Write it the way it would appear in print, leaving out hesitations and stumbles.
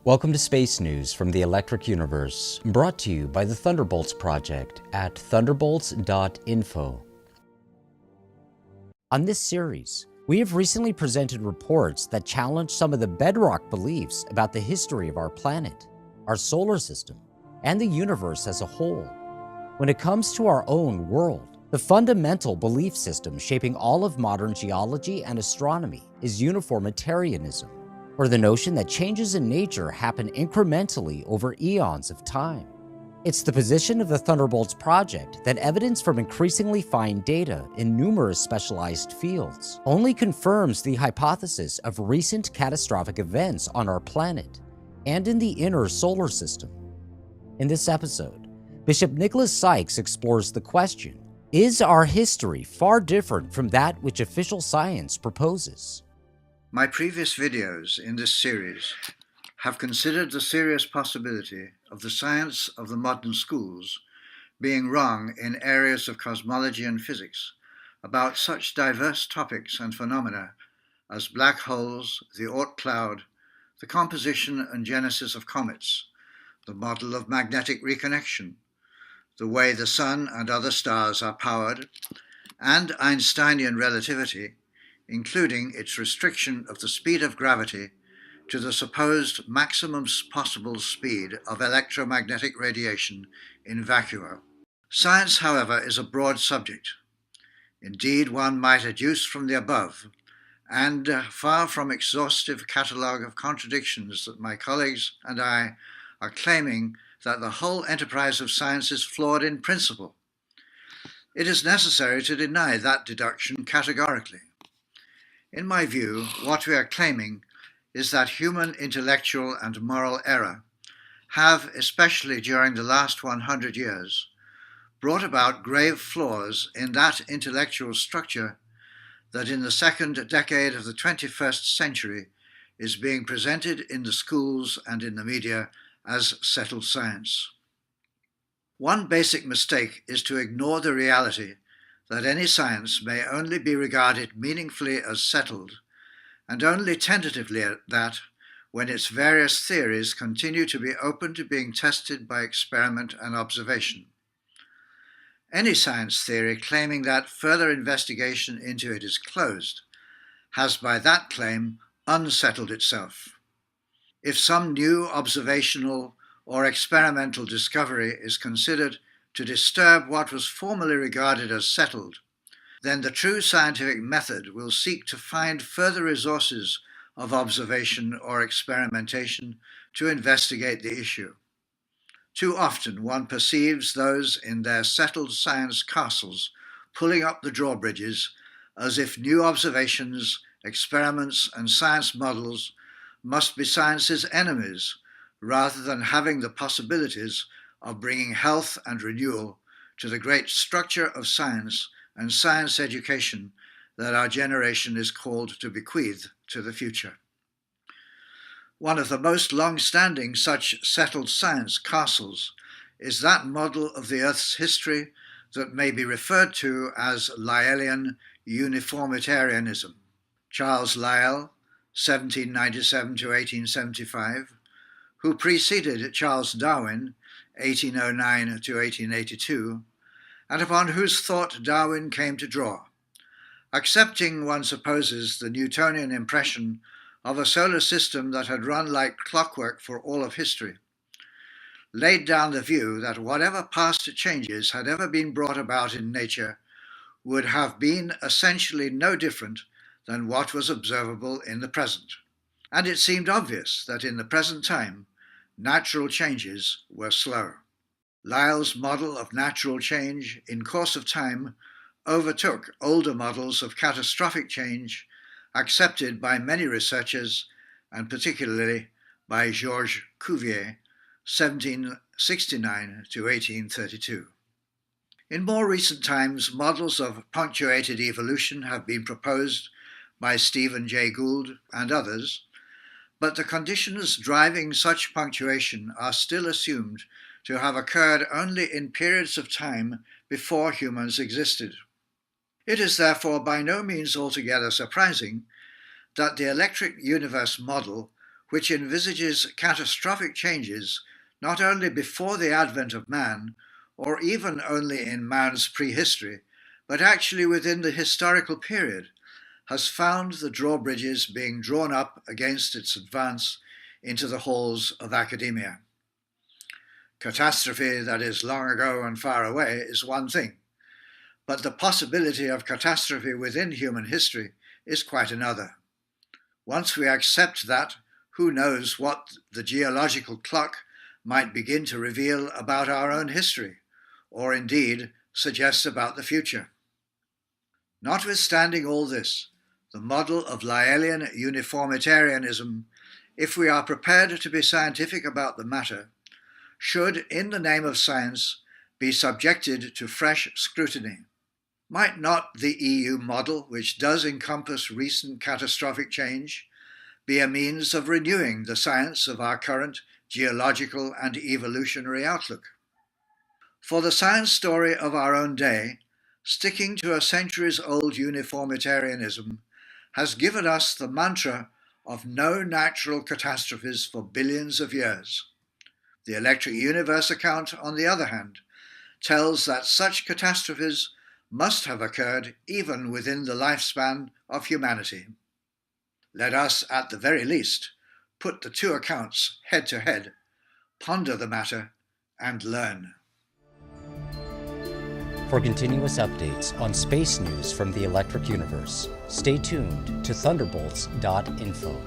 Welcome to Space News from the Electric Universe, brought to you by the Thunderbolts Project at thunderbolts.info. On this series, we have recently presented reports that challenge some of the bedrock beliefs about the history of our planet, our solar system, and the universe as a whole. When it comes to our own world, the fundamental belief system shaping all of modern geology and astronomy is Uniformitarianism, or the notion that changes in nature happen incrementally over eons of time. It's the position of the Thunderbolts Project that evidence from increasingly fine data in numerous specialized fields only confirms the hypothesis of recent catastrophic events on our planet and in the inner solar system. In this episode, Bishop Nicholas Sykes explores the question, is our history far different from that which official science proposes? My previous videos in this series have considered the serious possibility of the science of the modern schools being wrong in areas of cosmology and physics about such diverse topics and phenomena as black holes, the Oort cloud, the composition and genesis of comets, the model of magnetic reconnection, the way the sun and other stars are powered, and Einsteinian relativity, including its restriction of the speed of gravity to the supposed maximum possible speed of electromagnetic radiation in vacuo. Science, however, is a broad subject. Indeed, one might adduce from the above, and far from exhaustive catalogue of contradictions that my colleagues and I are claiming that the whole enterprise of science is flawed in principle. It is necessary to deny that deduction categorically. In my view, what we are claiming is that human intellectual and moral error have, especially during the last 100 years, brought about grave flaws in that intellectual structure that in the second decade of the 21st century is being presented in the schools and in the media as settled science. One basic mistake is to ignore the reality that any science may only be regarded meaningfully as settled, and only tentatively at that, when its various theories continue to be open to being tested by experiment and observation. Any science theory claiming that further investigation into it is closed has by that claim unsettled itself. If some new observational or experimental discovery is considered to disturb what was formerly regarded as settled, then the true scientific method will seek to find further resources of observation or experimentation to investigate the issue. Too often one perceives those in their settled science castles pulling up the drawbridges as if new observations, experiments, and science models must be science's enemies, rather than having the possibilities of bringing health and renewal to the great structure of science and science education that our generation is called to bequeath to the future. One of the most long-standing such settled science castles is that model of the Earth's history that may be referred to as Lyellian Uniformitarianism. Charles Lyell, 1797 to 1875, who preceded Charles Darwin, 1809 to 1882, and upon whose thought Darwin came to draw, accepting, one supposes, the Newtonian impression of a solar system that had run like clockwork for all of history, laid down the view that whatever past changes had ever been brought about in nature would have been essentially no different than what was observable in the present. And it seemed obvious that in the present time, natural changes were slow. Lyell's model of natural change in course of time overtook older models of catastrophic change accepted by many researchers, and particularly by Georges Cuvier, 1769 to 1832. In more recent times, models of punctuated evolution have been proposed by Stephen Jay Gould and others, but the conditions driving such punctuation are still assumed to have occurred only in periods of time before humans existed. It is therefore by no means altogether surprising that the electric universe model, which envisages catastrophic changes not only before the advent of man, or even only in man's prehistory, but actually within the historical period, has found the drawbridges being drawn up against its advance into the halls of academia. Catastrophe that is long ago and far away is one thing, but the possibility of catastrophe within human history is quite another. Once we accept that, who knows what the geological clock might begin to reveal about our own history, or indeed suggest about the future. Notwithstanding all this, the model of Lyellian Uniformitarianism, if we are prepared to be scientific about the matter, should, in the name of science, be subjected to fresh scrutiny. Might not the EU model, which does encompass recent catastrophic change, be a means of renewing the science of our current geological and evolutionary outlook? For the science story of our own day, sticking to a centuries-old uniformitarianism has given us the mantra of no natural catastrophes for billions of years. The electric universe account, on the other hand, tells that such catastrophes must have occurred even within the lifespan of humanity. Let us, at the very least, put the two accounts head to head, ponder the matter, and learn. For continuous updates on space news from the electric universe, stay tuned to thunderbolts.info.